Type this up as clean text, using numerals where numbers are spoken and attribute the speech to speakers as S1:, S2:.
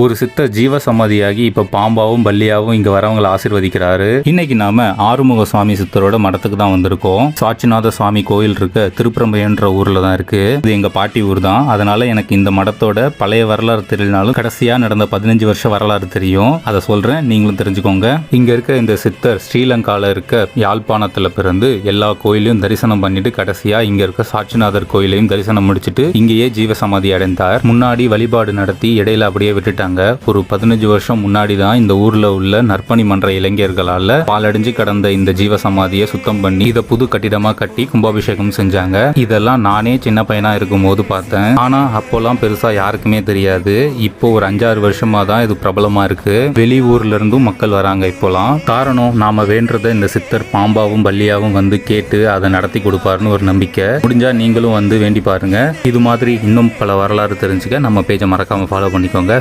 S1: ஒரு சித்தர் ஜீவ சமாதியாகி இப்ப பாம்பாவும் பல்லியாவும் இங்க வரவங்களை ஆசீர்வதிக்கிறாரு. இன்னைக்கு நாம ஆறுமுக சுவாமி சித்தரோட மடத்துக்கு தான் வந்திருக்கோம். சாட்சிநாத சுவாமி கோயில் இருக்க திருப்பரம்பையன்ற ஊர்ல தான் இருக்கு. இது எங்க பாட்டி ஊர் தான். அதனால எனக்கு இந்த மடத்தோட பழைய வரலாறு தெரியலனாலும் கடைசியா நடந்த 15 வருஷ வரலாறு தெரியும். அதை சொல்றேன், நீங்களும் தெரிஞ்சுக்கோங்க. இங்க இருக்க இந்த சித்தர் ஸ்ரீலங்கால இருக்க யாழ்ப்பாணத்துல பிறந்து எல்லா கோயிலையும் தரிசனம் பண்ணிட்டு கடைசியா இங்க இருக்க சாட்சிநாதர் கோயிலையும் தரிசனம் முடிச்சுட்டு இங்கேயே ஜீவ சமாதி அடைந்தார். முன்னாடி வழிபாடு நடத்தி இடையில அப்படியே விட்டுட்டாங்க. ஒரு 15 வருஷம் முன்னாடி தான் இந்த ஊர்ல உள்ள நற்பணி மன்ற இளைஞர்களால பாலடைஞ்சு கடந்த இந்த ஜீவ சமாதியை சுத்தம் பண்ணி இதை புது கட்டிடமா கட்டி கும்பாபிஷேகம் செஞ்சாங்க. இதெல்லாம் நானே சின்ன பையனா இருக்கும் போது பார்த்தேன். ஆனா அப்போல்லாம் பெருசா யாருக்குமே தெரியாது. இப்போ ஒரு 5-6 வருஷமா தான் இது பிரபலமா இருக்கு. வெளியூர்ல இருந்தும் மக்கள் வராங்க இப்போலாம். காரணம், நாம வேண்டத இந்த சித்தர் பாம்பாவும் பல்லியாவும் வந்து கேட்டு அதை நடத்தி கொடுப்பாருன்னு ஒரு நம்பிக்கை. முடிஞ்சா நீங்களும் வந்து வேண்டி பாருங்க. இது மாதிரி இன்னும் பல வரலாறு தெரிஞ்சுக்க நம்ம பேஜை மறக்காம ஃபாலோ பண்ணிக்கோங்க.